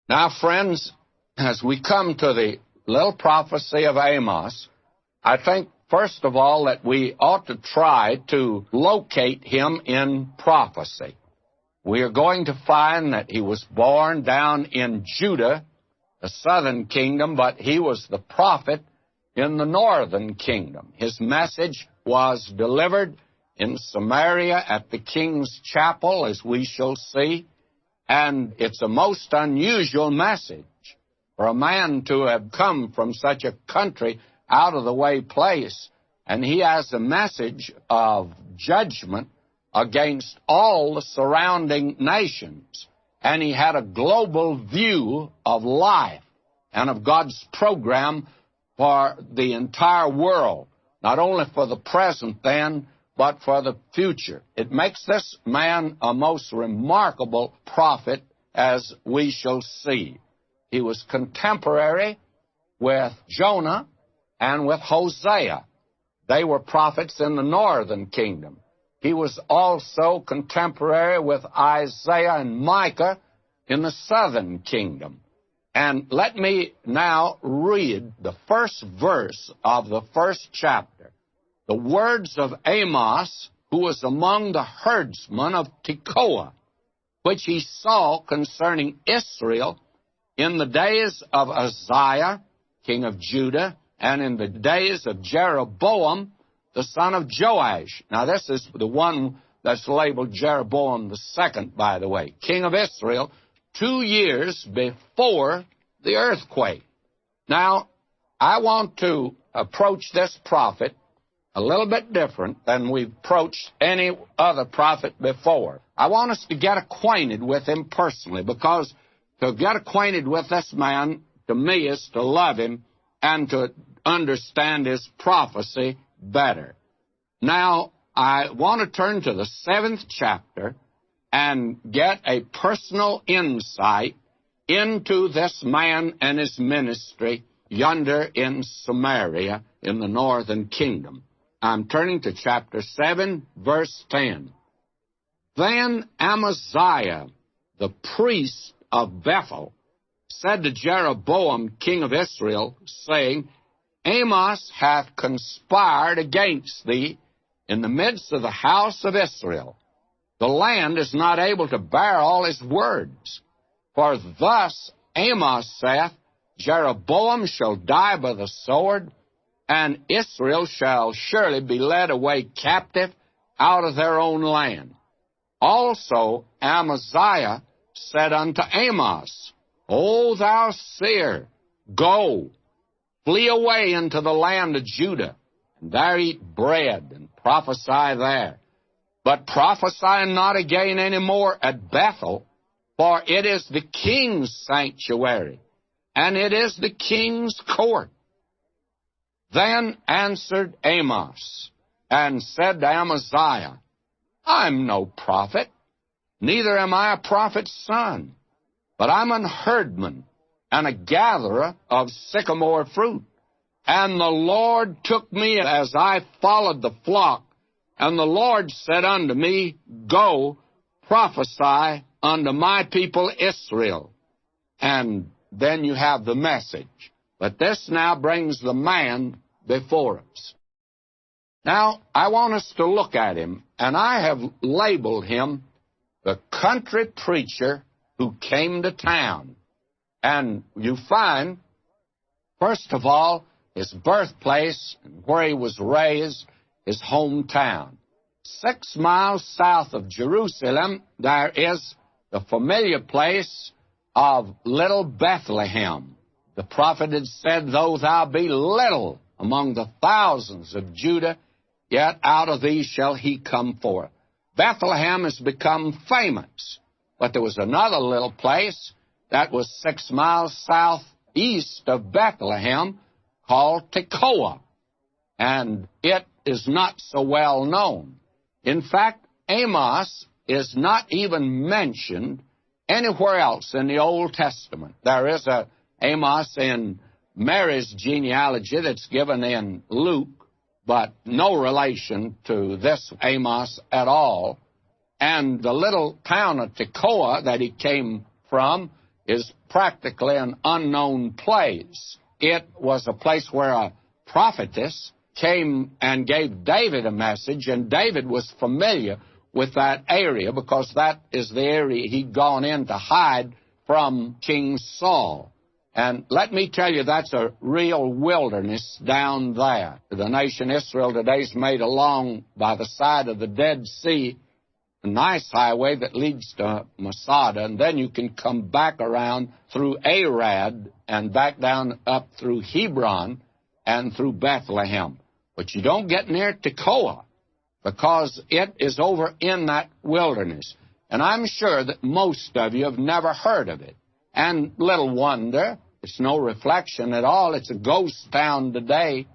Now, friends, as we come to the little prophecy of Amos, I think, first of all, that we ought to try to locate him in prophecy. We are going to find that he was born down in Judah, the southern kingdom, but he was the prophet in the northern kingdom. His message was delivered in Samaria at the king's chapel, as we shall see, and it's a most unusual message for a man to have come from such a country, out-of-the-way place, and he has a message of judgment against all the surrounding nations. And he had a global view of life and of God's program for the entire world, not only for the present then, but for the future. It makes this man a most remarkable prophet, as we shall see. He was contemporary with Jonah and with Hosea. They were prophets in the northern kingdom. He was also contemporary with Isaiah and Micah in the southern kingdom. And let me now read the first verse of the first chapter. The words of Amos, who was among the herdsmen of Tekoa, which he saw concerning Israel in the days of Uzziah, king of Judah, and in the days of Jeroboam, the son of Joash. Now, this is the one that's labeled Jeroboam the second, by the way, king of Israel, 2 years before the earthquake. Now, I want to approach this prophet a little bit different than we've approached any other prophet before. I want us to get acquainted with him personally, because to get acquainted with this man, to me, is to love him and to understand his prophecy better. Now, I want to turn to the 7th chapter and get a personal insight into this man and his ministry yonder in Samaria in the northern kingdom. I'm turning to chapter 7, verse 10. Then Amaziah, the priest of Bethel, said to Jeroboam, king of Israel, saying, Amos hath conspired against thee in the midst of the house of Israel. The land is not able to bear all his words. For thus Amos saith, Jeroboam shall die by the sword, and Israel shall surely be led away captive out of their own land. Also Amaziah said unto Amos, O thou seer, go, flee away into the land of Judah, and there eat bread, and prophesy there. But prophesy not again any more at Bethel, for it is the king's sanctuary, and it is the king's court. Then answered Amos, and said to Amaziah, I'm no prophet, neither am I a prophet's son, but I'm an herdman and a gatherer of sycamore fruit. And the Lord took me as I followed the flock, and the Lord said unto me, Go, prophesy unto my people Israel. And then you have the message. But this now brings the man before us. Now, I want us to look at him, and I have labeled him the country preacher who came to town. And you find, first of all, his birthplace, and where he was raised, his hometown. 6 miles south of Jerusalem, there is the familiar place of little Bethlehem. The prophet had said, Though thou be little among the thousands of Judah, yet out of thee shall he come forth. Bethlehem has become famous, but there was another little place that was 6 miles southeast of Bethlehem called Tekoa, and it is not so well known. In fact, Amos is not even mentioned anywhere else in the Old Testament. There is a Amos in Mary's genealogy that's given in Luke, but no relation to this Amos at all. And the little town of Tekoa that he came from is practically an unknown place. It was a place where a prophetess came and gave David a message, and David was familiar with that area because that is the area he'd gone in to hide from King Saul. And let me tell you, that's a real wilderness down there. The nation Israel today is made along by the side of the Dead Sea, a nice highway that leads to Masada, and then you can come back around through Arad and back down up through Hebron and through Bethlehem. But you don't get near Tekoa because it is over in that wilderness. And I'm sure that most of you have never heard of it. And little wonder, it's no reflection at all. It's a ghost town today.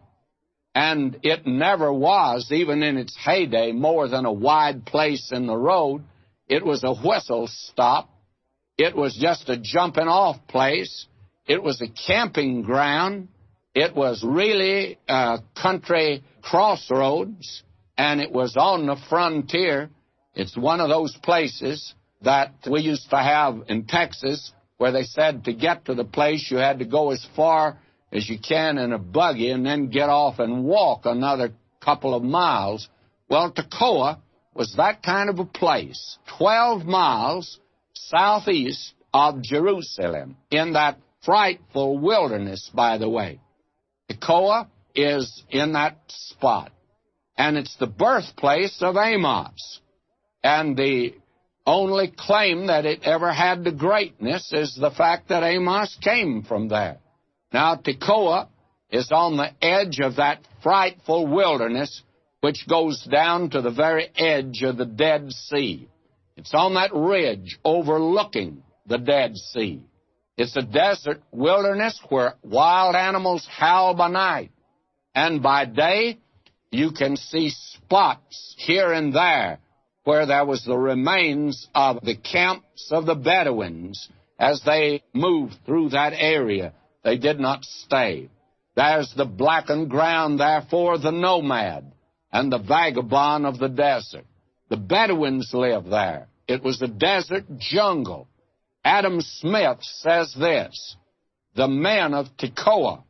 And it never was, even in its heyday, more than a wide place in the road. It was a whistle stop. It was just a jumping-off place. It was a camping ground. It was really a country crossroads, and it was on the frontier. It's one of those places that we used to have in Texas where they said to get to the place you had to go as far as you can in a buggy and then get off and walk another couple of miles. Well, Tekoa was that kind of a place, 12 miles southeast of Jerusalem, in that frightful wilderness, by the way. Tekoa is in that spot, and it's the birthplace of Amos. And the only claim that it ever had to greatness is the fact that Amos came from there. Now, Tekoa is on the edge of that frightful wilderness which goes down to the very edge of the Dead Sea. It's on that ridge overlooking the Dead Sea. It's a desert wilderness where wild animals howl by night. And by day, you can see spots here and there where there was the remains of the camps of the Bedouins as they moved through that area. They did not stay. There's the blackened ground, therefore, the nomad and the vagabond of the desert. The Bedouins lived there. It was a desert jungle. Adam Smith says this: the men of Tekoa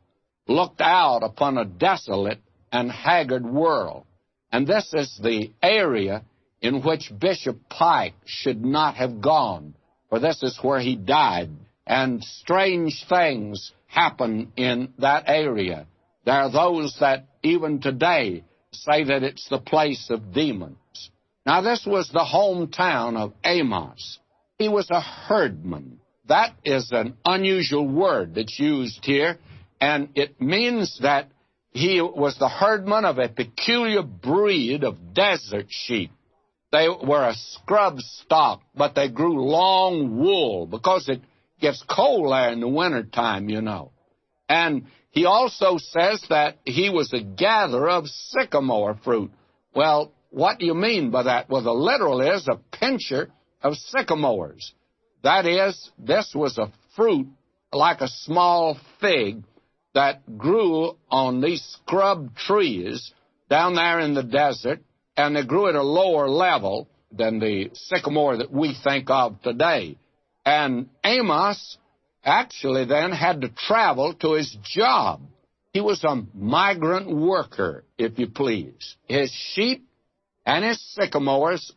looked out upon a desolate and haggard world. And this is the area in which Bishop Pike should not have gone, for this is where he died. And strange things happen in that area. There are those that even today say that it's the place of demons. Now, this was the hometown of Amos. He was a herdman. That is an unusual word that's used here, and it means that he was the herdman of a peculiar breed of desert sheep. They were a scrub stock, but they grew long wool because it gets cold there in the wintertime, you know. And he also says that he was a gatherer of sycamore fruit. Well, what do you mean by that? Well, the literal is a pincher of sycamores. That is, this was a fruit like a small fig that grew on these scrub trees down there in the desert, and they grew at a lower level than the sycamore that we think of today. And Amos actually then had to travel to his job. He was a migrant worker, if you please. His sheep and his sycamores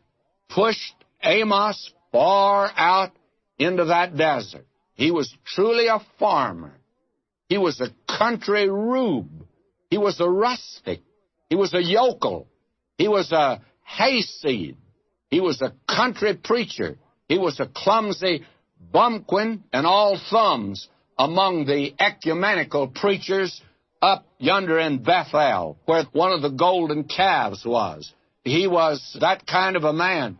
pushed Amos far out into that desert. He was truly a farmer. He was a country rube. He was a rustic. He was a yokel. He was a hayseed. He was a country preacher. He was a clumsy bumpkin and all thumbs among the ecumenical preachers up yonder in Bethel, where one of the golden calves was. He was that kind of a man.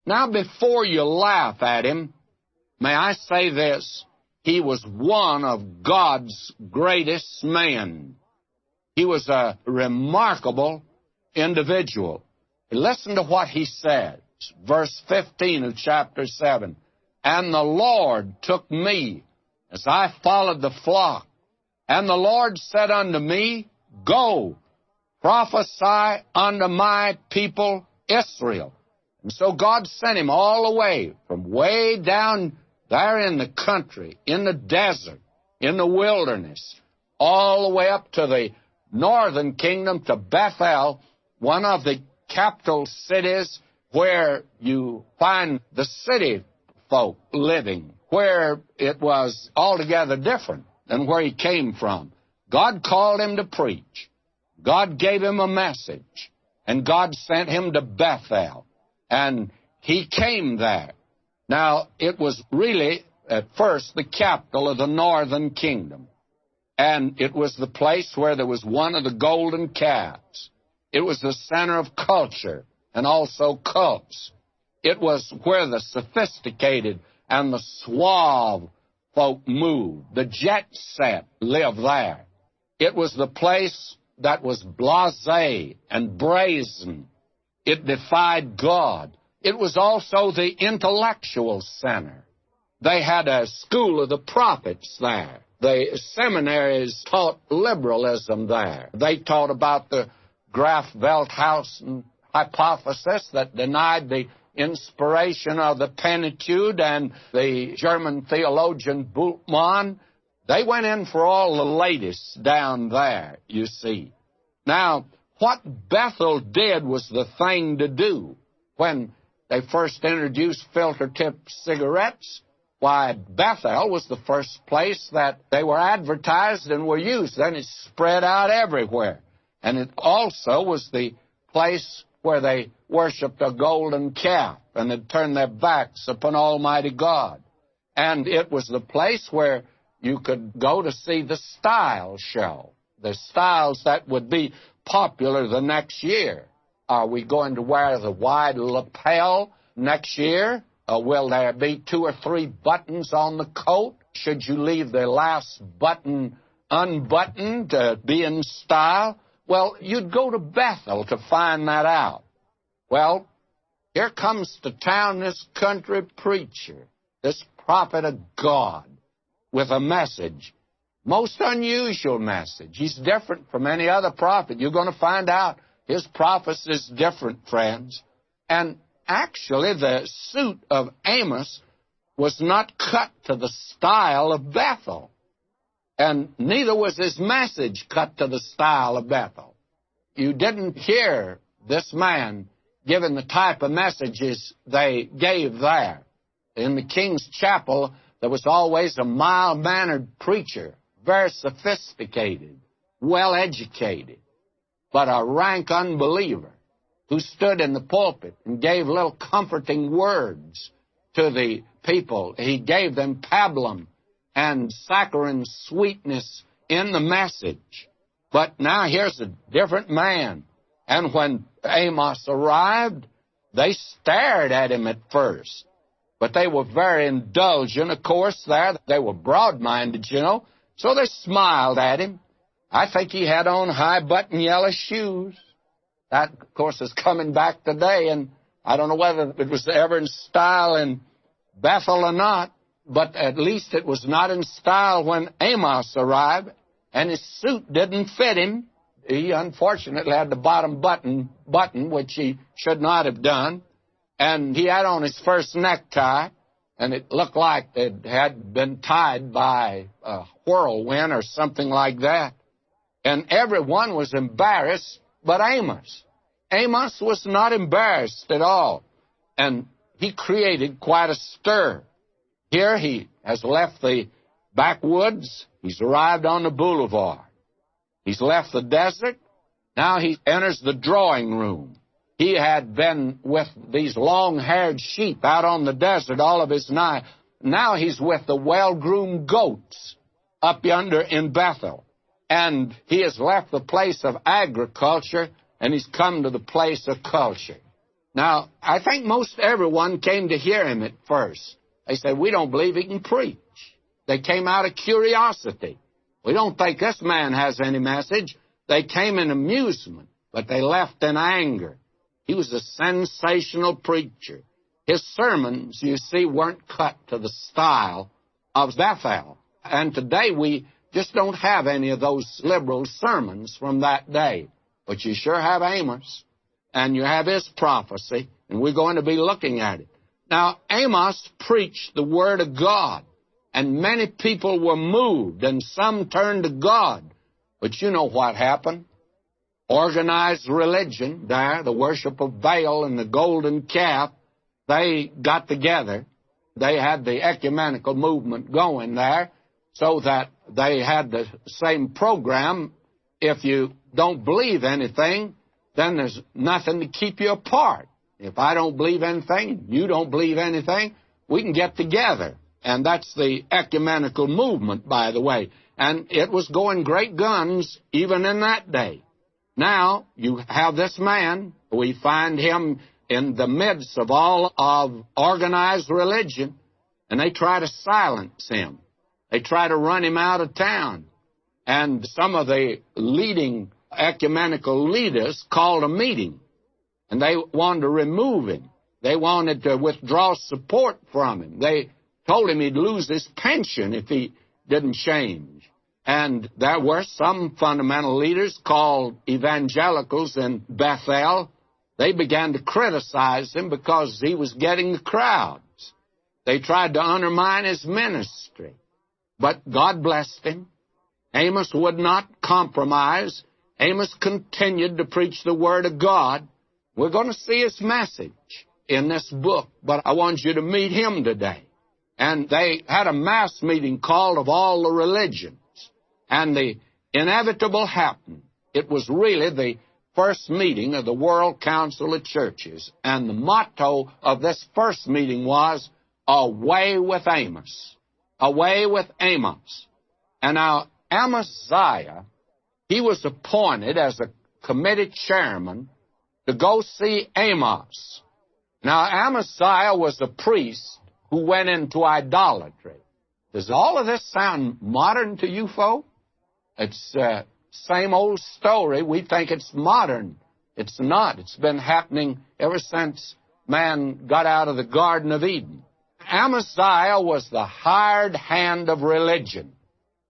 Now, before you laugh at him, may I say this: he was one of God's greatest men. He was a remarkable individual. Listen to what he says, verse 15 of chapter 7. And the Lord took me as I followed the flock. And the Lord said unto me, Go, prophesy unto my people Israel. And so God sent him all the way, from way down there in the country, in the desert, in the wilderness, all the way up to the northern kingdom, to Bethel, one of the capital cities where you find the city folk living, where it was altogether different than where he came from. God called him to preach. God gave him a message, and God sent him to Bethel, and he came there. Now, it was really, at first, the capital of the northern kingdom, and it was the place where there was one of the golden calves. It was the center of culture and also cults. It was where the sophisticated and the suave folk moved. The jet set lived there. It was the place that was blasé and brazen. It defied God. It was also the intellectual center. They had a school of the prophets there. The seminaries taught liberalism there. They taught about the Graf-Velthausen hypothesis that denied the inspiration of the Pentateuch, and the German theologian Bultmann. They went in for all the latest down there, you see. Now, what Bethel did was the thing to do. When they first introduced filter-tip cigarettes, why, Bethel was the first place that they were advertised and were used. Then it spread out everywhere. And it also was the place where they worshipped a golden calf and had turned their backs upon Almighty God. And it was the place where you could go to see the style show, the styles that would be popular the next year. Are we going to wear the wide lapel next year? Will there be 2 or 3 buttons on the coat? Should you leave the last button unbuttoned to be in style? Well, you'd go to Bethel to find that out. Well, here comes to town this country preacher, this prophet of God, with a message, most unusual message. He's different from any other prophet. You're going to find out his prophecy is different, friends. And actually, the suit of Amos was not cut to the style of Bethel. And neither was his message cut to the style of Bethel. You didn't hear this man giving the type of messages they gave there. In the King's Chapel, there was always a mild-mannered preacher, very sophisticated, well-educated, but a rank unbeliever who stood in the pulpit and gave little comforting words to the people. He gave them pablum and saccharine sweetness in the message. But now here's a different man. And when Amos arrived, they stared at him at first. But they were very indulgent, of course, there. They were broad-minded, you know. So they smiled at him. I think he had on high-button yellow shoes. That, of course, is coming back today, and I don't know whether it was ever in style in Bethel or not, but at least it was not in style when Amos arrived, and his suit didn't fit him. He, unfortunately, had the bottom button, which he should not have done, and he had on his first necktie, and it looked like it had been tied by a whirlwind or something like that. And everyone was embarrassed but Amos. Amos was not embarrassed at all, and he created quite a stir. Here he has left the backwoods. He's arrived on the boulevard. He's left the desert. Now he enters the drawing room. He had been with these long-haired sheep out on the desert all of his life. Now he's with the well-groomed goats up yonder in Bethel. And he has left the place of agriculture, and he's come to the place of culture. Now, I think most everyone came to hear him at first. They said, we don't believe he can preach. They came out of curiosity. We don't think this man has any message. They came in amusement, but they left in anger. He was a sensational preacher. His sermons, you see, weren't cut to the style of Bethel. And today we just don't have any of those liberal sermons from that day. But you sure have Amos, and you have his prophecy, and we're going to be looking at it. Now, Amos preached the Word of God, and many people were moved, and some turned to God. But you know what happened? Organized religion there, the worship of Baal and the golden calf, they got together. They had the ecumenical movement going there, so that they had the same program. If you don't believe anything, then there's nothing to keep you apart. If I don't believe anything, you don't believe anything, we can get together. And that's the ecumenical movement, by the way. And it was going great guns even in that day. Now, you have this man, we find him in the midst of all of organized religion, and they try to silence him. They try to run him out of town. And some of the leading ecumenical leaders called a meeting, and they wanted to remove him. They wanted to withdraw support from him. They told him he'd lose his pension if he didn't change. And there were some fundamental leaders called evangelicals in Bethel. They began to criticize him because he was getting the crowds. They tried to undermine his ministry. But God blessed him. Amos would not compromise. Amos continued to preach the Word of God. We're going to see his message in this book, but I want you to meet him today. And they had a mass meeting called of all the religions. And the inevitable happened. It was really the first meeting of the World Council of Churches. And the motto of this first meeting was, "Away with Amos." Away with Amos. And now, Amaziah, he was appointed as a committee chairman to go see Amos. Now, Amaziah was a priest who went into idolatry. Does all of this sound modern to you folk? It's the same old story. We think it's modern. It's not. It's been happening ever since man got out of the Garden of Eden. Amaziah was the hired hand of religion.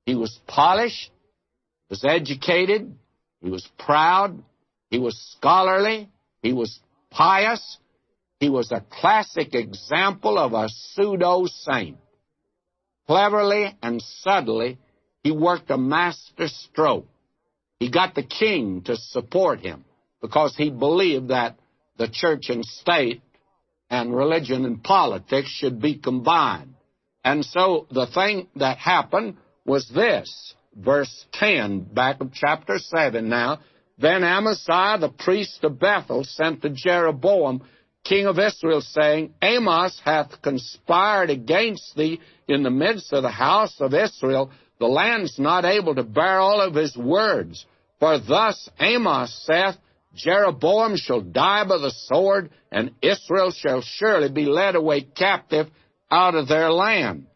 He was polished, was educated, he was proud, he was scholarly, he was pious, he was a classic example of a pseudo-saint. Cleverly and subtly, he worked a master stroke. He got the king to support him because he believed that the church and state and religion and politics should be combined. And so the thing that happened was this, verse 10, back of chapter 7 now. Then Amaziah, the priest of Bethel, sent to Jeroboam, king of Israel, saying, Amos hath conspired against thee in the midst of the house of Israel. The land's not able to bear all of his words. For thus Amos saith, Jeroboam shall die by the sword, and Israel shall surely be led away captive out of their land.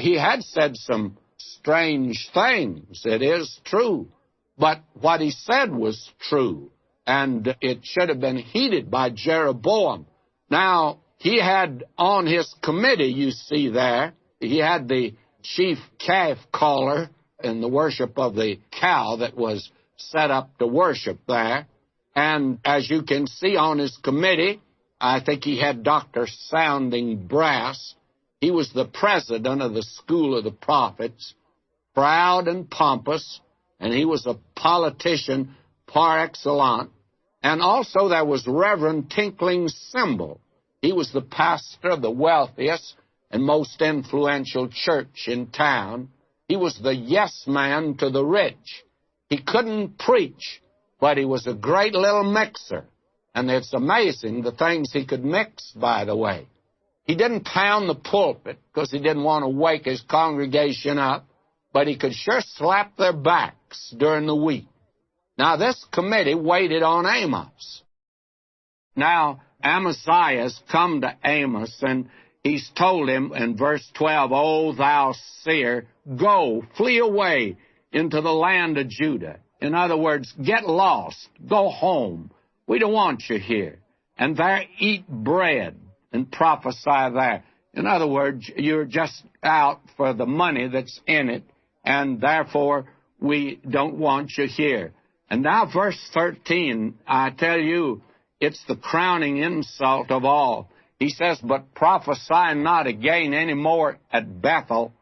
He had said some strange things, it is true, but what he said was true, and it should have been heeded by Jeroboam. Now, he had on his committee, you see there, he had the chief calf caller in the worship of the cow that was set up to worship there. And as you can see on his committee, I think he had Dr. Sounding Brass. He was the president of the School of the Prophets, proud and pompous, and he was a politician par excellence. And also there was Reverend Tinkling Cymbal. He was the pastor of the wealthiest and most influential church in town. He was the yes man to the rich. He couldn't preach, but he was a great little mixer. And it's amazing the things he could mix, by the way. He didn't pound the pulpit because he didn't want to wake his congregation up, but he could sure slap their backs during the week. Now, this committee waited on Amos. Now, Amaziah has come to Amos, and he's told him in verse 12, O thou seer, go, flee away into the land of Judah. In other words, get lost, go home. We don't want you here. And there eat bread and prophesy there. In other words, you're just out for the money that's in it, and therefore we don't want you here. And now verse 13, I tell you, it's the crowning insult of all. He says, "But prophesy not again any more at Bethel,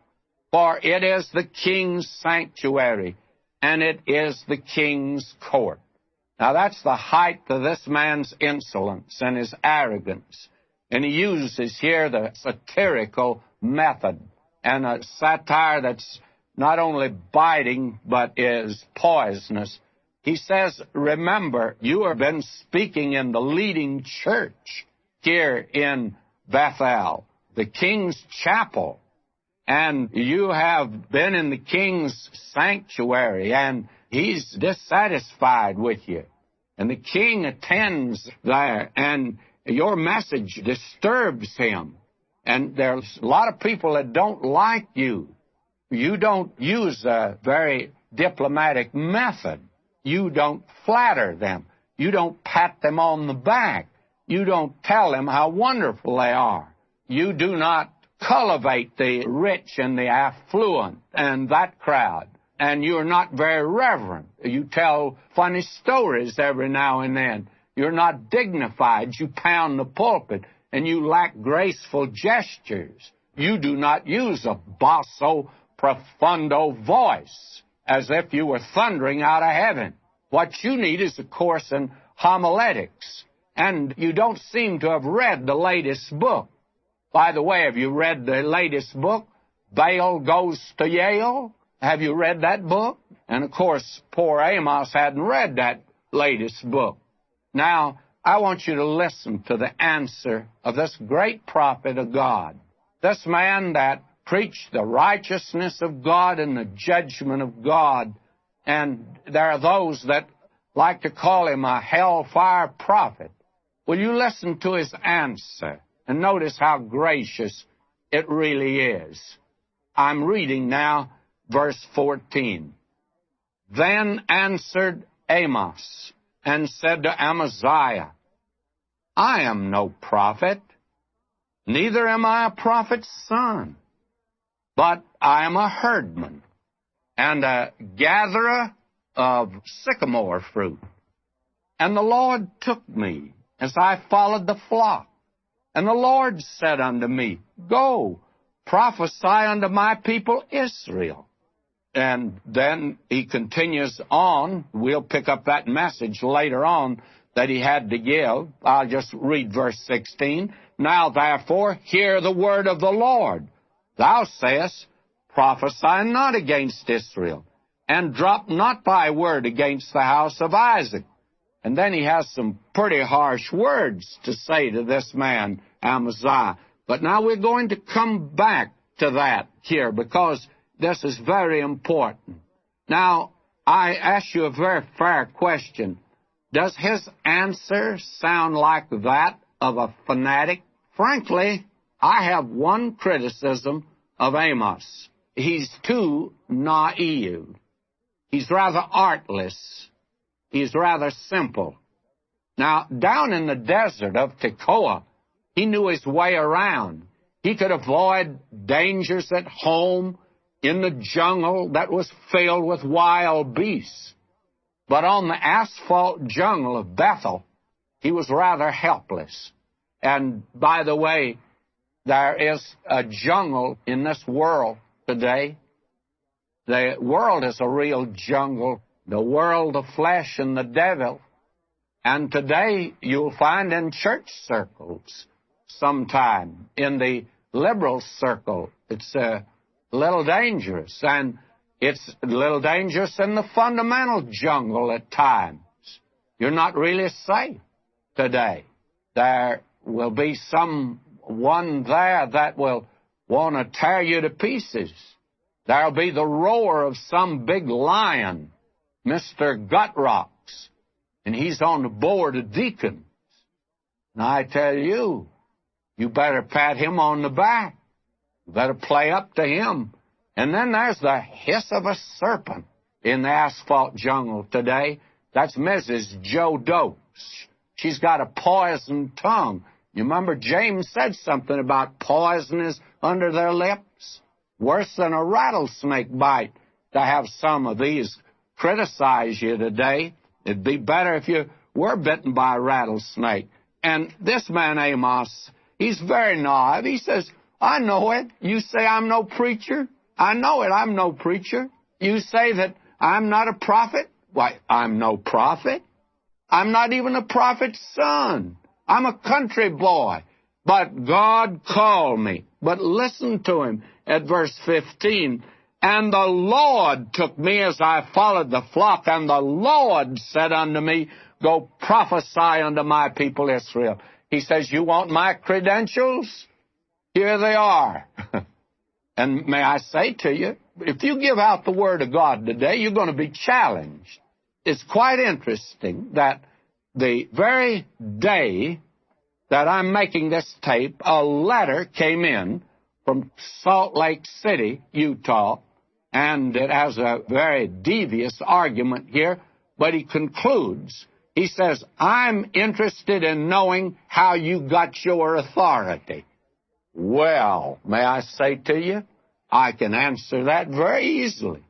for it is the king's sanctuary, and it is the king's court." Now, that's the height of this man's insolence and his arrogance. And he uses here the satirical method, and a satire that's not only biting, but is poisonous. He says, remember, you have been speaking in the leading church here in Bethel, the king's chapel, and you have been in the king's sanctuary, and he's dissatisfied with you. And the king attends there, and your message disturbs him. And there's a lot of people that don't like you. You don't use a very diplomatic method. You don't flatter them. You don't pat them on the back. You don't tell them how wonderful they are. You do not cultivate the rich and the affluent and that crowd. And you're not very reverent. You tell funny stories every now and then. You're not dignified. You pound the pulpit, and you lack graceful gestures. You do not use a basso profundo voice as if you were thundering out of heaven. What you need is a course in homiletics. And you don't seem to have read the latest book. By the way, have you read the latest book, Baal Goes to Yale? Have you read that book? And, of course, poor Amos hadn't read that latest book. Now, I want you to listen to the answer of this great prophet of God, this man that preached the righteousness of God and the judgment of God. And there are those that like to call him a hellfire prophet. Will you listen to his answer and notice how gracious it really is? I'm reading now verse 14. Then answered Amos and said to Amaziah, I am no prophet, neither am I a prophet's son, but I am a herdman and a gatherer of sycamore fruit. And the Lord took me as I followed the flock. And the Lord said unto me, Go, prophesy unto my people Israel. And then he continues on. We'll pick up that message later on that he had to give. I'll just read verse 16. Now, therefore, hear the word of the Lord. Thou sayest, Prophesy not against Israel, and drop not thy word against the house of Isaac. And then he has some pretty harsh words to say to this man, Amaziah. But now we're going to come back to that here, because this is very important. Now, I ask you a very fair question. Does his answer sound like that of a fanatic? Frankly, I have one criticism of Amos. He's too naive. He's rather artless. He's rather simple. Now, down in the desert of Tekoa, he knew his way around. He could avoid dangers at home in the jungle that was filled with wild beasts. But on the asphalt jungle of Bethel, he was rather helpless. And by the way, there is a jungle in this world today. The world is a real jungle, the world of flesh and the devil. And today you'll find in church circles, sometime in the liberal circle, it's a little dangerous. And it's a little dangerous in the fundamental jungle at times. You're not really safe today. There will be someone there that will want to tear you to pieces. There'll be the roar of some big lion, Mr. Gutrocks, and he's on the board of deacons. And I tell you, you better pat him on the back. You better play up to him. And then there's the hiss of a serpent in the asphalt jungle today. That's Mrs. Joe Dopes. She's got a poisoned tongue. You remember James said something about poison is under their lips? Worse than a rattlesnake bite to have some of these criticize you today. It'd be better if you were bitten by a rattlesnake. And this man Amos He's very naive. He says, I know it. You say I'm no preacher? I know it. I'm no preacher. You say that I'm not a prophet? Why, I'm no prophet. I'm not even a prophet's son. I'm a country boy. But God called me. But listen to him at verse 15. And the Lord took me as I followed the flock, and the Lord said unto me, Go prophesy unto my people Israel. He says, you want my credentials? Here they are. And may I say to you, if you give out the Word of God today, you're going to be challenged. It's quite interesting that the very day that I'm making this tape, a letter came in from Salt Lake City, Utah, and it has a very devious argument here, but he concludes. He says, I'm interested in knowing how you got your authority. Well, may I say to you, I can answer that very easily.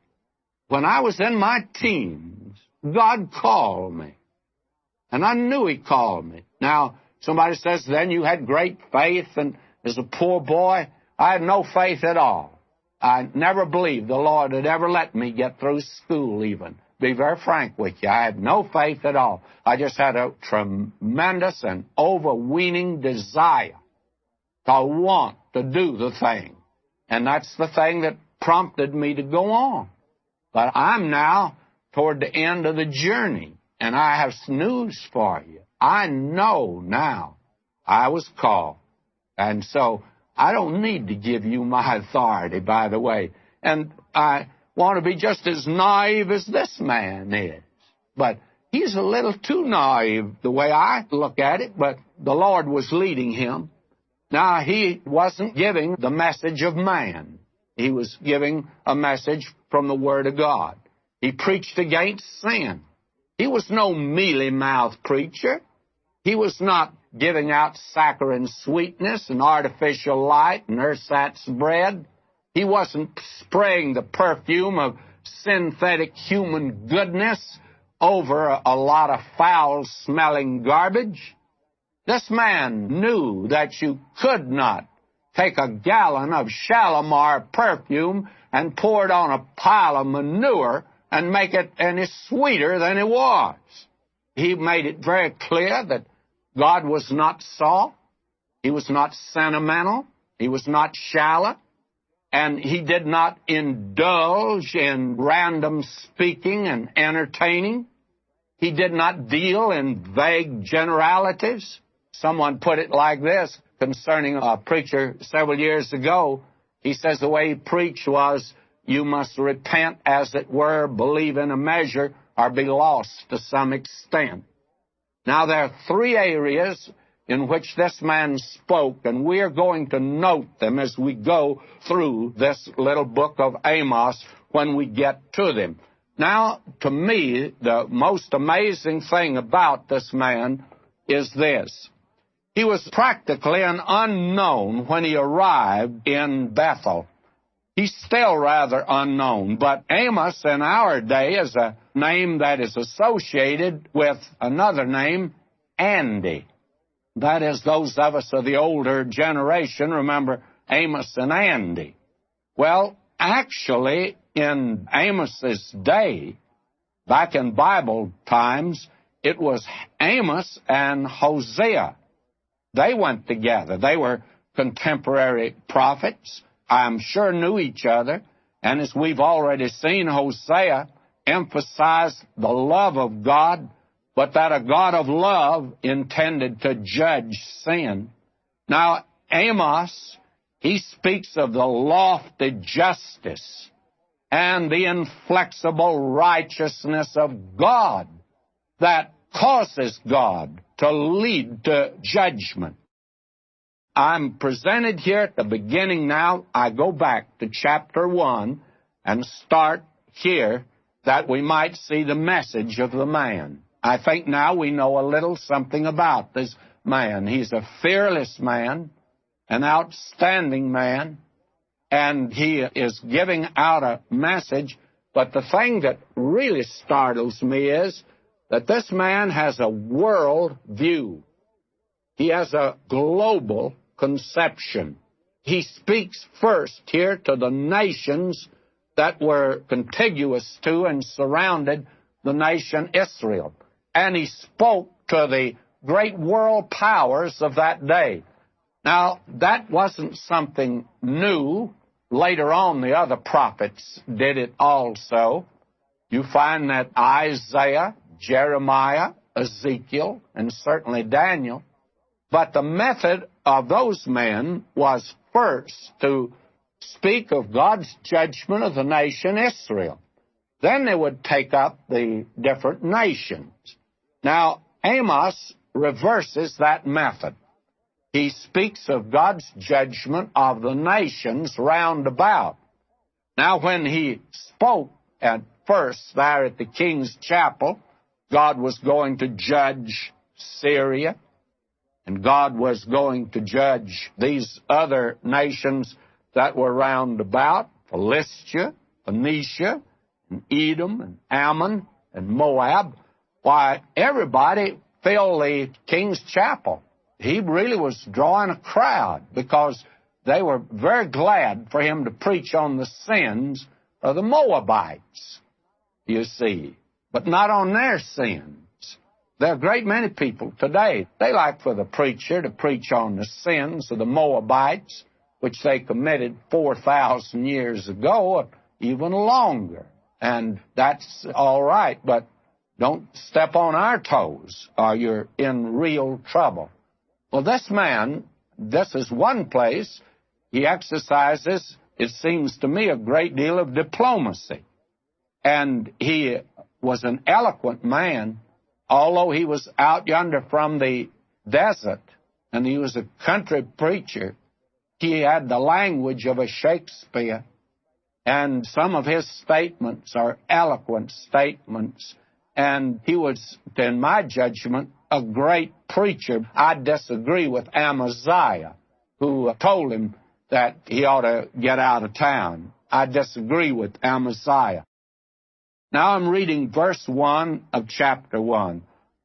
When I was in my teens, God called me, and I knew He called me. Now, somebody says, then you had great faith, and as a poor boy, I had no faith at all. I never believed the Lord had ever let me get through school even. Be very frank with you, I had no faith at all. I just had a tremendous and overweening desire to want to do the thing. And that's the thing that prompted me to go on. But I'm now toward the end of the journey, and I have news for you. I know now I was called. And so I don't need to give you my authority, by the way. And I want to be just as naive as this man is. But he's a little too naive the way I look at it, but the Lord was leading him. Now, he wasn't giving the message of man. He was giving a message from the Word of God. He preached against sin. He was no mealy-mouthed preacher. He was not giving out saccharine sweetness and artificial light and ersatz bread. He wasn't spraying the perfume of synthetic human goodness over a lot of foul-smelling garbage. This man knew that you could not take a gallon of Shalimar perfume and pour it on a pile of manure and make it any sweeter than it was. He made it very clear that God was not soft, He was not sentimental, He was not shallow, and He did not indulge in random speaking and entertaining. He did not deal in vague generalities. Someone put it like this concerning a preacher several years ago. He says the way he preached was, you must repent, as it were, believe in a measure, or be lost to some extent. Now, there are three areas in which this man spoke, and we are going to note them as we go through this little book of Amos when we get to them. Now, to me, the most amazing thing about this man is this. He was practically an unknown when he arrived in Bethel. He's still rather unknown, but Amos in our day is a name that is associated with another name, Andy. That is, those of us of the older generation remember Amos and Andy. Well, actually, in Amos's day, back in Bible times, it was Amos and Hosea. They went together. They were contemporary prophets. I'm sure knew each other. And as we've already seen, Hosea emphasized the love of God, but that a God of love intended to judge sin. Now, Amos, he speaks of the lofty justice and the inflexible righteousness of God that causes God to lead to judgment. I'm presented here at the beginning now. I go back to chapter 1 and start here that we might see the message of the man. I think now we know a little something about this man. He's a fearless man, an outstanding man, and he is giving out a message. But the thing that really startles me is that this man has a world view. He has a global conception. He speaks first here to the nations that were contiguous to and surrounded the nation Israel. And he spoke to the great world powers of that day. Now, that wasn't something new. Later on, the other prophets did it also. You find that Isaiah, Jeremiah, Ezekiel, and certainly Daniel. But the method of those men was first to speak of God's judgment of the nation Israel. Then they would take up the different nations. Now, Amos reverses that method. He speaks of God's judgment of the nations round about. Now, when he spoke at first there at the king's chapel, God was going to judge Syria, and God was going to judge these other nations that were round about, Philistia, Phoenicia, and Edom, and Ammon, and Moab. Why, everybody filled the king's chapel. He really was drawing a crowd because they were very glad for him to preach on the sins of the Moabites, you see, but not on their sins. There are a great many people today, they like for the preacher to preach on the sins of the Moabites, which they committed 4,000 years ago, or even longer. And that's all right, but don't step on our toes or you're in real trouble. Well, this man, this is one place he exercises, it seems to me, a great deal of diplomacy. And he was an eloquent man, although he was out yonder from the desert, and he was a country preacher. He had the language of a Shakespeare, and some of his statements are eloquent statements, and he was, in my judgment, a great preacher. I disagree with Amaziah, who told him that he ought to get out of town. I disagree with Amaziah. Now I'm reading verse 1 of chapter 1.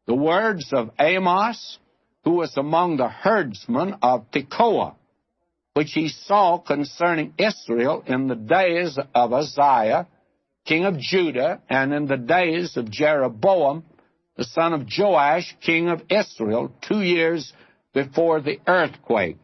The words of Amos, who was among the herdsmen of Tekoa, which he saw concerning Israel in the days of Uzziah, king of Judah, and in the days of Jeroboam, the son of Joash, king of Israel, 2 years before the earthquake.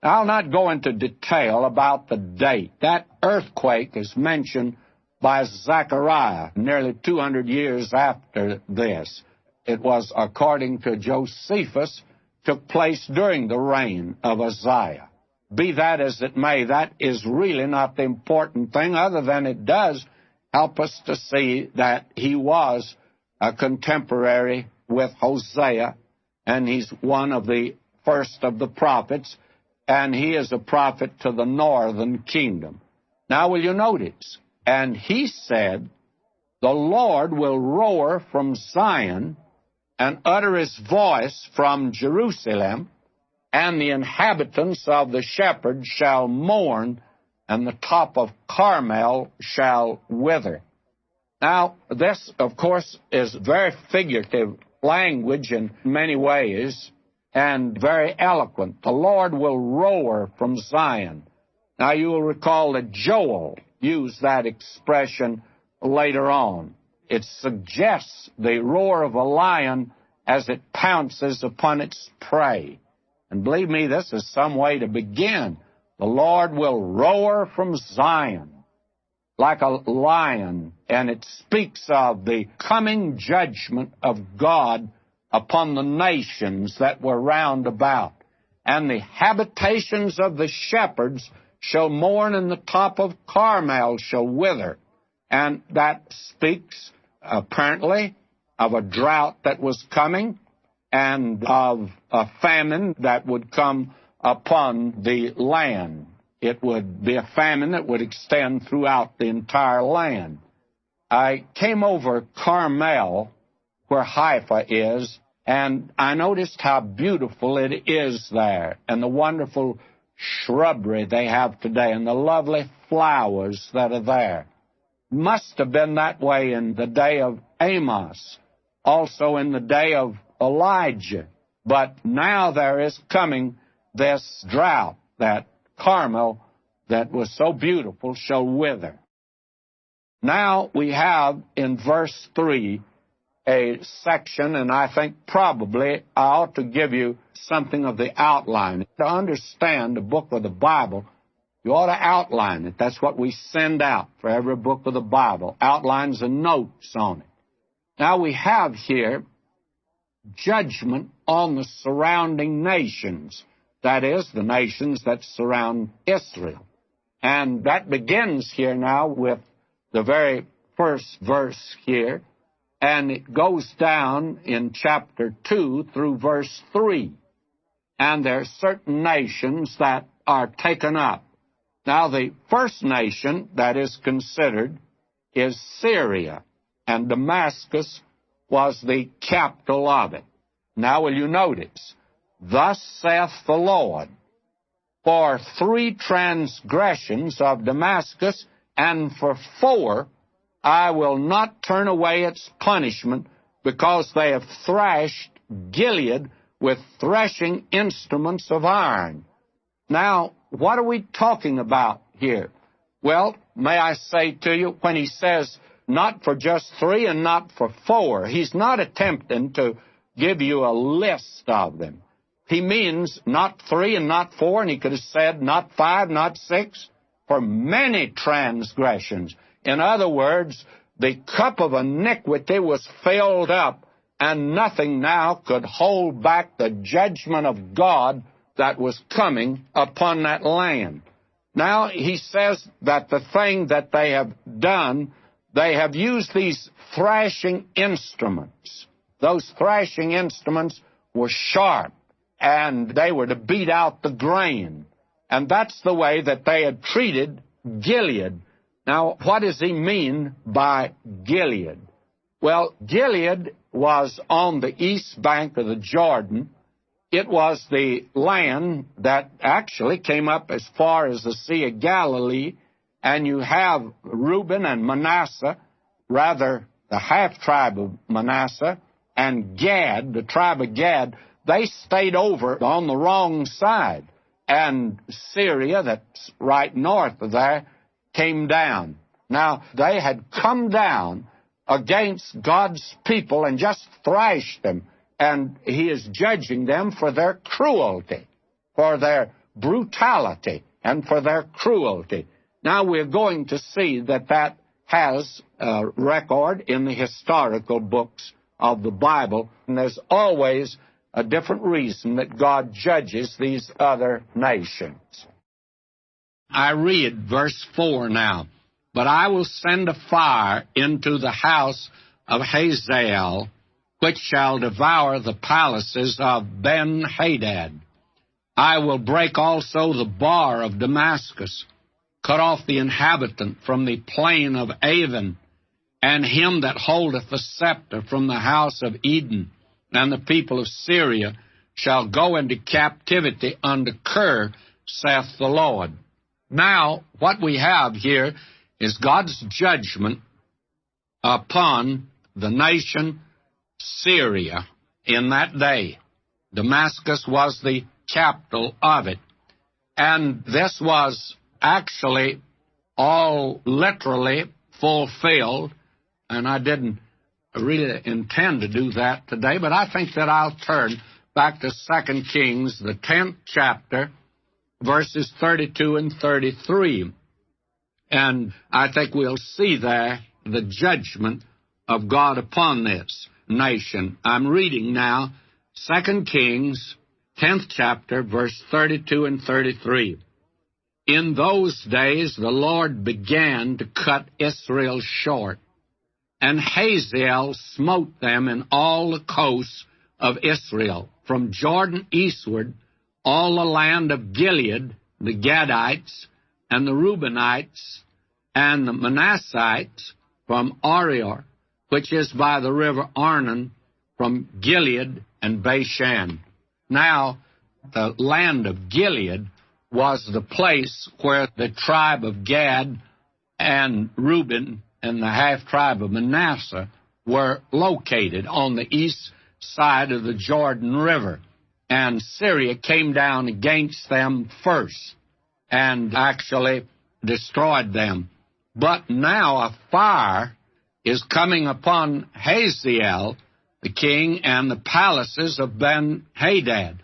I'll not go into detail about the date. That earthquake is mentioned by Zechariah nearly 200 years after this. It was, according to Josephus, took place during the reign of Uzziah. Be that as it may, that is really not the important thing, other than it does help us to see that he was a contemporary with Hosea, and he's one of the first of the prophets, and he is a prophet to the northern kingdom. Now, will you notice? And he said, the Lord will roar from Zion and utter his voice from Jerusalem, and the inhabitants of the shepherds shall mourn, and the top of Carmel shall wither. Now, this, of course, is very figurative language in many ways, and very eloquent. The Lord will roar from Zion. Now, you will recall that Joel used that expression later on. It suggests the roar of a lion as it pounces upon its prey. And believe me, this is some way to begin. The Lord will roar from Zion like a lion, and it speaks of the coming judgment of God upon the nations that were round about. And the habitations of the shepherds shall mourn, and the top of Carmel shall wither. And that speaks, apparently, of a drought that was coming, and of a famine that would come upon the land. It would be a famine that would extend throughout the entire land. I came over Carmel, where Haifa is, and I noticed how beautiful it is there, and the wonderful shrubbery they have today, and the lovely flowers that are there. Must have been that way in the day of Amos, also in the day of Elijah. But now there is coming this drought, that Carmel that was so beautiful shall wither. Now we have in verse 3 a section, and I think probably I ought to give you something of the outline. To understand the book of the Bible, you ought to outline it. That's what we send out for every book of the Bible, outlines and notes on it. Now we have here judgment on the surrounding nations, that is, the nations that surround Israel. And that begins here now with the very first verse here, and it goes down in chapter 2 through verse 3. And there are certain nations that are taken up. Now, the first nation that is considered is Syria, and Damascus was the capital of it. Now, will you notice, thus saith the Lord, for 3 transgressions of Damascus, and for 4, I will not turn away its punishment, because they have thrashed Gilead with threshing instruments of iron. Now, what are we talking about here? Well, may I say to you, when he says not for just 3 and not for 4, he's not attempting to give you a list of them. He means not 3 and not 4, and he could have said not 5, not 6, for many transgressions. In other words, the cup of iniquity was filled up, and nothing now could hold back the judgment of God that was coming upon that land. Now, he says that the thing that they have done, they have used these thrashing instruments. Those thrashing instruments were sharp, and they were to beat out the grain. And that's the way that they had treated Gilead. Now, what does he mean by Gilead? Well, Gilead was on the east bank of the Jordan. It was the land that actually came up as far as the Sea of Galilee, and you have Reuben and Manasseh, rather the half-tribe of Manasseh, and Gad, the tribe of Gad. They stayed over on the wrong side, and Syria, that's right north of there, came down. Now, they had come down against God's people and just thrashed them, and he is judging them for their cruelty, for their brutality, and for their cruelty. Now, we're going to see that that has a record in the historical books of the Bible, and there's always a different reason that God judges these other nations. I read verse 4 now. But I will send a fire into the house of Hazel, which shall devour the palaces of Ben-Hadad. I will break also the bar of Damascus, cut off the inhabitant from the plain of Avon, and him that holdeth the scepter from the house of Eden, and the people of Syria shall go into captivity under Kir, saith the Lord. Now, what we have here is God's judgment upon the nation Syria in that day. Damascus was the capital of it. And this was actually all literally fulfilled, and I didn't really intend to do that today, but I think that I'll turn back to 2 Kings, the 10th chapter, verses 32 and 33. And I think we'll see there the judgment of God upon this nation. I'm reading now 2 Kings, 10th chapter, verse 32 and 33. In those days the Lord began to cut Israel short, and Hazael smote them in all the coasts of Israel, from Jordan eastward, all the land of Gilead, the Gadites, and the Reubenites, and the Manassites, from Arior, which is by the river Arnon, from Gilead and Bashan. Now, the land of Gilead was the place where the tribe of Gad and Reuben and the half-tribe of Manasseh were located on the east side of the Jordan River. and Syria came down against them first and actually destroyed them. But now a fire is coming upon Hazel, the king, and the palaces of Ben-Hadad.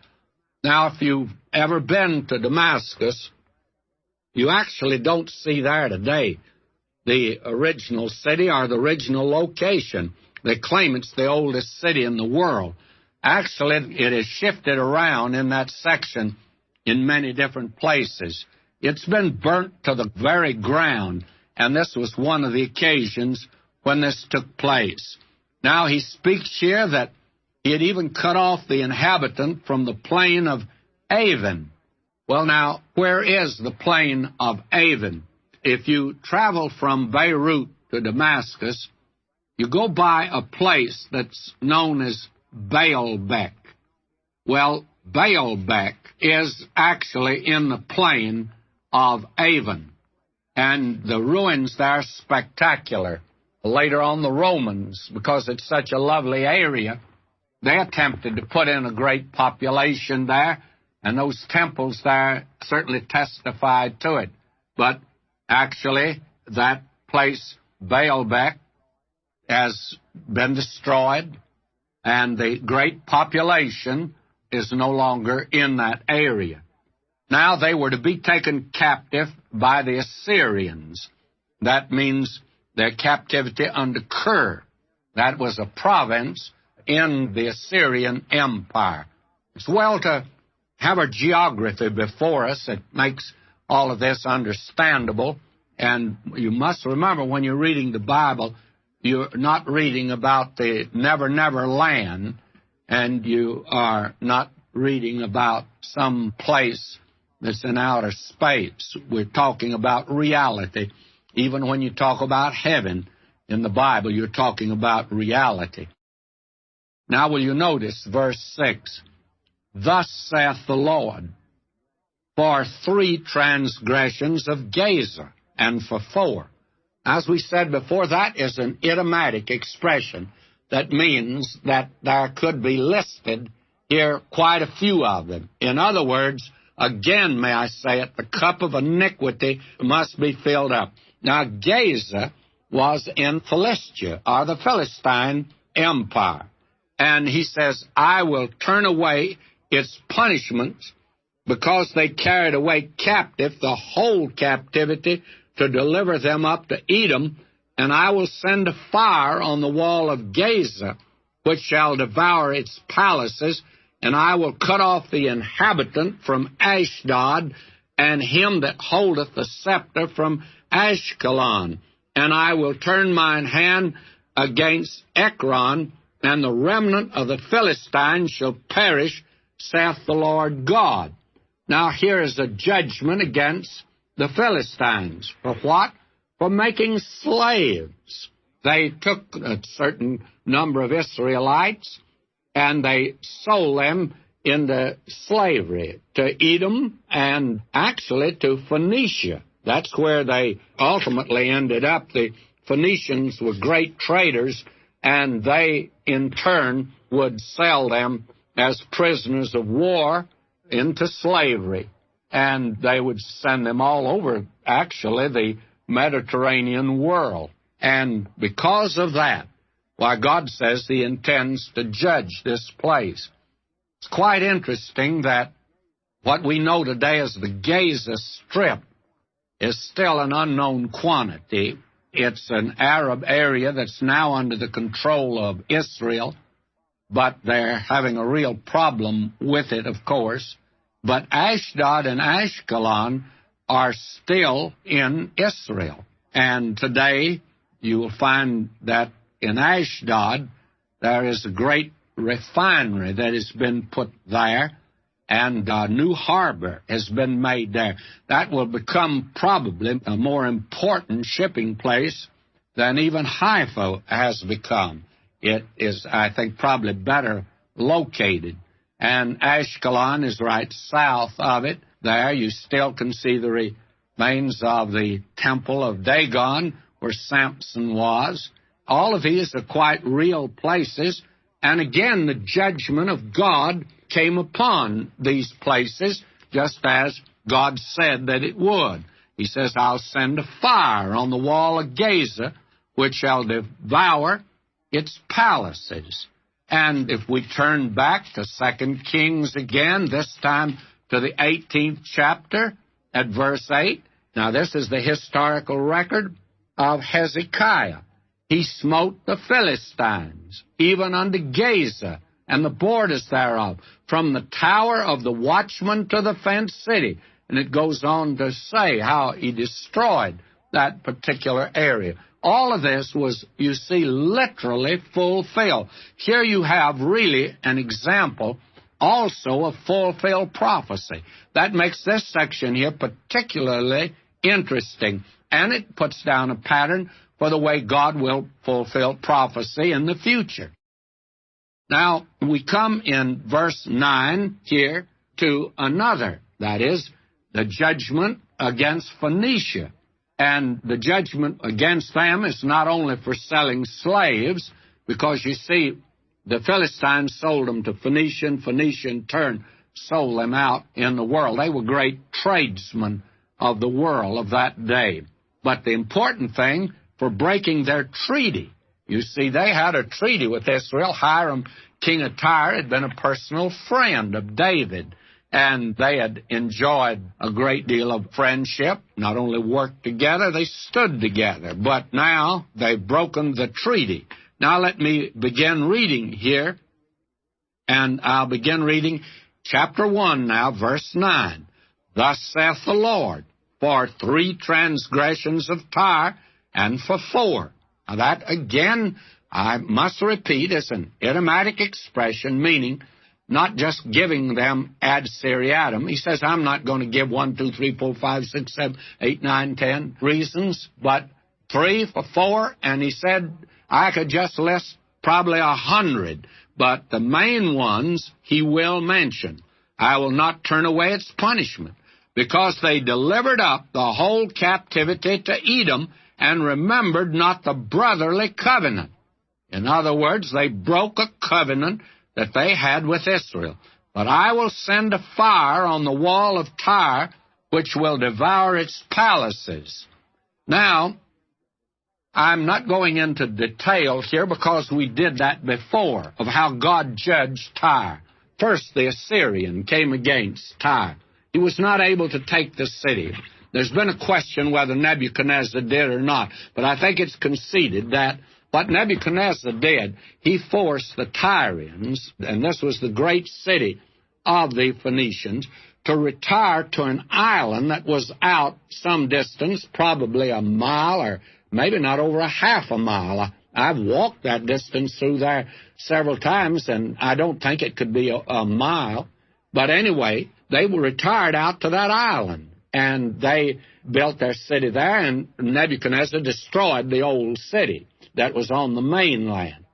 Now, if you've ever been to Damascus, you actually don't see there today the original city or the original location. They claim it's the oldest city in the world. Actually, it has shifted around in that section in many different places. It's been burnt to the very ground, and this was one of the occasions when this took place. Now, he speaks here that he had even cut off the inhabitant from the plain of Avon. Well, now, where is the plain of Avon? If you travel from Beirut to Damascus, you go by a place that's known as Baalbek. Well, Baalbek is actually in the plain of Avon, and the ruins there are spectacular. Later on, the Romans, because it's such a lovely area, they attempted to put in a great population there, and those temples there certainly testified to it. But actually, that place, Baalbek, has been destroyed, and the great population is no longer in that area. Now they were to be taken captive by the Assyrians. That means their captivity under Kir. That was a province in the Assyrian Empire. It's well to have a geography before us. It makes all of this understandable. And you must remember, when you're reading the Bible, you're not reading about the never, never land, and you are not reading about some place that's in outer space. We're talking about reality. Even when you talk about heaven in the Bible, you're talking about reality. Now, will you notice verse 6? Thus saith the Lord, for 3 transgressions of Gaza, and for 4. As we said before, that is an idiomatic expression. That means that there could be listed here quite a few of them. In other words, again, may I say it, the cup of iniquity must be filled up. Now, Gaza was in Philistia, or the Philistine Empire. And he says, I will turn away its punishments because they carried away captive the whole captivity to deliver them up to Edom, and I will send a fire on the wall of Gaza, which shall devour its palaces, and I will cut off the inhabitant from Ashdod, and him that holdeth the scepter from Ashkelon. And I will turn mine hand against Ekron, and the remnant of the Philistines shall perish, saith the Lord God. Now here is a judgment against the Philistines. For what? For making slaves. They took a certain number of Israelites, and they sold them into slavery to Edom and actually to Phoenicia. That's where they ultimately ended up. The Phoenicians were great traders, and they, in turn, would sell them as prisoners of war into slavery. And they would send them all over, actually, the Mediterranean world. And because of that, why, God says He intends to judge this place. It's quite interesting that what we know today as the Gaza Strip is still an unknown quantity. It's an Arab area that's now under the control of Israel, but they're having a real problem with it, of course. But Ashdod and Ashkelon are still in Israel. And today you will find that in Ashdod there is a great refinery that has been put there, and a new harbor has been made there. That will become probably a more important shipping place than even Haifa has become. It is, I think, probably better located. And Ashkelon is right south of it. There you still can see the remains of the temple of Dagon, where Samson was. All of these are quite real places. And again, the judgment of God came upon these places just as God said that it would. He says, I'll send a fire on the wall of Gaza, which shall devour its palaces. And if we turn back to 2 Kings again, this time to the 18th chapter at verse 8, now this is the historical record of Hezekiah. He smote the Philistines, even unto Gaza, and the borders thereof, from the tower of the watchman to the fenced city. And it goes on to say how he destroyed that particular area. All of this was, you see, literally fulfilled. Here you have really an example also of fulfilled prophecy. That makes this section here particularly interesting, and it puts down a pattern for the way God will fulfill prophecy in the future. Now, we come in verse 9 here to another, that is, the judgment against Phoenicia. And the judgment against them is not only for selling slaves, because you see, the Philistines sold them to Phoenicia, and Phoenicia in turn sold them out in the world. They were great tradesmen of the world of that day. But the important thing, for breaking their treaty. You see, they had a treaty with Israel. Hiram, king of Tyre, had been a personal friend of David, and they had enjoyed a great deal of friendship, not only worked together, they stood together. But now they've broken the treaty. Now let me begin reading here, and I'll begin reading chapter 1 now, verse 9. Thus saith the Lord, for 3 transgressions of Tyre, and for 4. Now that, again, I must repeat, is an idiomatic expression, meaning not just giving them ad seriatim. He says, I'm not going to give 1, 2, 3, 4, 5, 6, 7, 8, 9, 10 reasons, but 3 for 4, and he said I could just list probably 100, but the main ones he will mention. I will not turn away its punishment, because they delivered up the whole captivity to Edom, and remembered not the brotherly covenant. In other words, they broke a covenant that they had with Israel. But I will send a fire on the wall of Tyre, which will devour its palaces. Now, I'm not going into detail here, because we did that before, of how God judged Tyre. First, the Assyrian came against Tyre. He was not able to take the city. There's been a question whether Nebuchadnezzar did or not, but I think it's conceded that what Nebuchadnezzar did, he forced the Tyrians, and this was the great city of the Phoenicians, to retire to an island that was out some distance, probably a mile or maybe not over a half a mile. I've walked that distance through there several times, and I don't think it could be a mile. But anyway, they were retired out to that island, and they built their city there, and Nebuchadnezzar destroyed the old city that was on the mainland.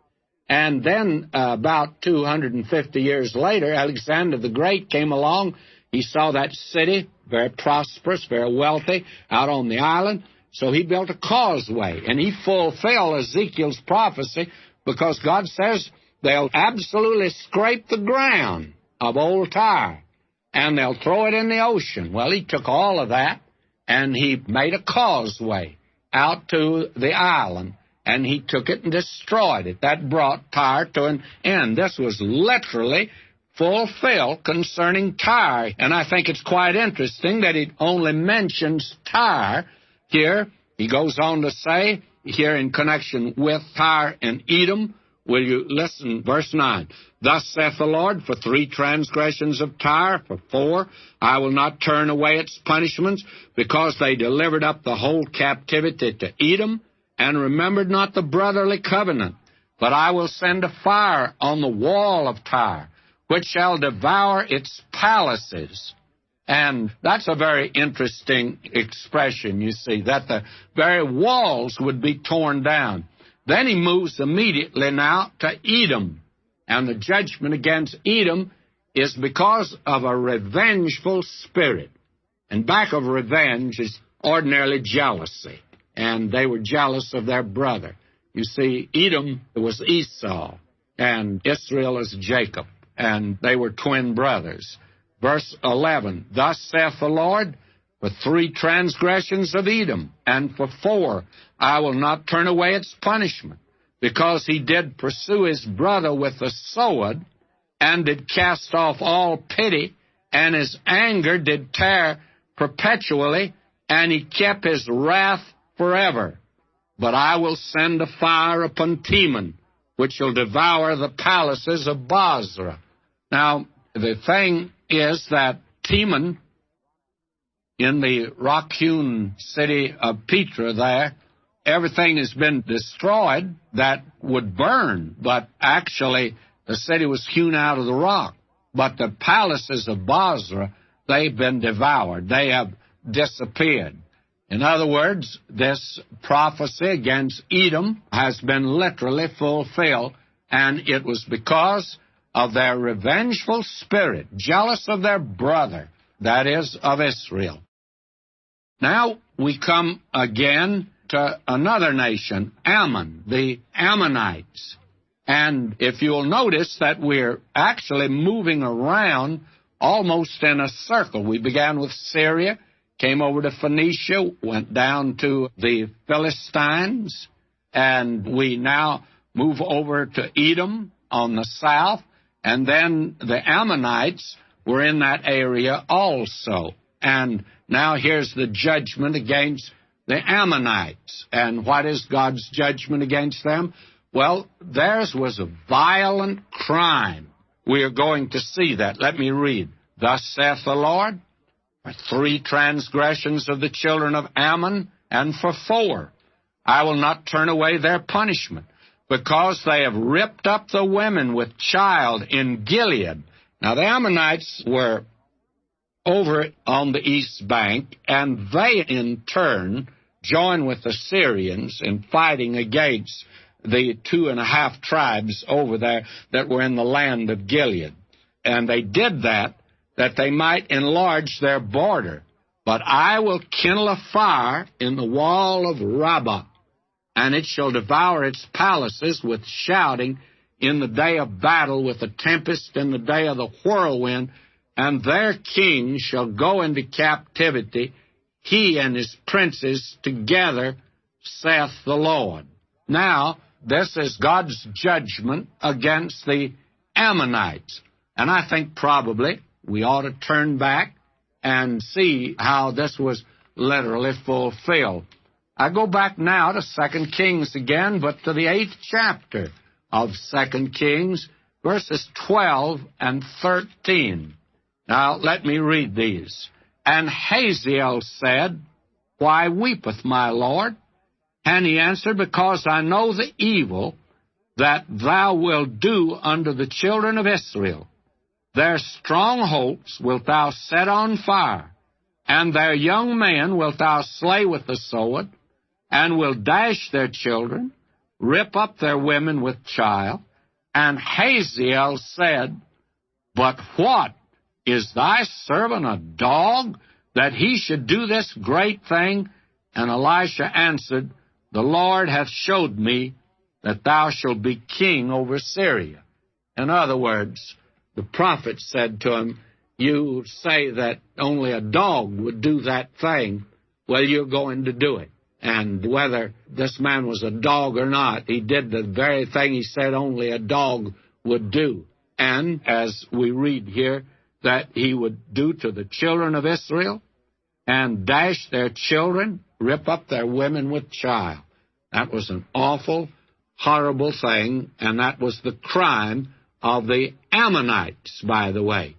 And then about 250 years later, Alexander the Great came along. He saw that city, very prosperous, very wealthy, out on the island. So he built a causeway, and he fulfilled Ezekiel's prophecy, because God says they'll absolutely scrape the ground of old Tyre, and they'll throw it in the ocean. Well, he took all of that, and he made a causeway out to the island, and he took it and destroyed it. That brought Tyre to an end. This was literally fulfilled concerning Tyre, and I think it's quite interesting that it only mentions Tyre here. He goes on to say, here in connection with Tyre and Edom, will you listen, verse 9. Thus saith the Lord, for 3 transgressions of Tyre, for 4, I will not turn away its punishments, because they delivered up the whole captivity to Edom, and remembered not the brotherly covenant. But I will send a fire on the wall of Tyre, which shall devour its palaces. And that's a very interesting expression, you see, that the very walls would be torn down. Then he moves immediately now to Edom. And the judgment against Edom is because of a revengeful spirit. And back of revenge is ordinarily jealousy. And they were jealous of their brother. You see, Edom was Esau, and Israel is Jacob. and they were twin brothers. Verse 11, Thus saith the Lord, for 3 transgressions of Edom, and for 4 I will not turn away its punishment, because he did pursue his brother with the sword, and did cast off all pity, and his anger did tear perpetually, and he kept his wrath forever. But I will send a fire upon Teman, which shall devour the palaces of Bozrah. Now, the thing is that Teman, in the rock-hewn city of Petra there, everything has been destroyed that would burn, but actually the city was hewn out of the rock. But the palaces of Bozrah, they've been devoured. They have disappeared. In other words, this prophecy against Edom has been literally fulfilled, and it was because of their revengeful spirit, jealous of their brother, that is, of Israel. Now we come again to another nation, Ammon, the Ammonites. And if you'll notice that we're actually moving around almost in a circle. We began with Syria, came over to Phoenicia, went down to the Philistines, and we now move over to Edom on the south, and then the Ammonites were in that area also. And now here's the judgment against the Ammonites. And what is God's judgment against them? Well, theirs was a violent crime. We are going to see that. Let me read. Thus saith the Lord, for 3 transgressions of the children of Ammon, and for 4 I will not turn away their punishment, because they have ripped up the women with child in Gilead. Now, the Ammonites were over on the east bank, and they, in turn, joined with the Syrians in fighting against the 2.5 tribes over there that were in the land of Gilead. And they did that they might enlarge their border. But I will kindle a fire in the wall of Rabbah, and it shall devour its palaces with shouting in the day of battle, with a tempest in the day of the whirlwind, and their king shall go into captivity, he and his princes together, saith the Lord. Now, this is God's judgment against the Ammonites. And I think probably we ought to turn back and see how this was literally fulfilled. I go back now to 2 Kings again, but to the 8th chapter of 2 Kings, verses 12 and 13. Now, let me read these. And Hazel said, Why weepeth my Lord? And he answered, Because I know the evil that thou wilt do unto the children of Israel. Their strongholds wilt thou set on fire, and their young men wilt thou slay with the sword, and will dash their children, rip up their women with child. And Hazel said, But what? Is thy servant a dog, that he should do this great thing? And Elisha answered, The Lord hath showed me that thou shalt be king over Syria. In other words, the prophet said to him, You say that only a dog would do that thing. Well, you're going to do it. And whether this man was a dog or not, he did the very thing he said only a dog would do. And as we read here, that he would do to the children of Israel, and dash their children, rip up their women with child. That was an awful, horrible thing, and that was the crime of the Ammonites, by the way.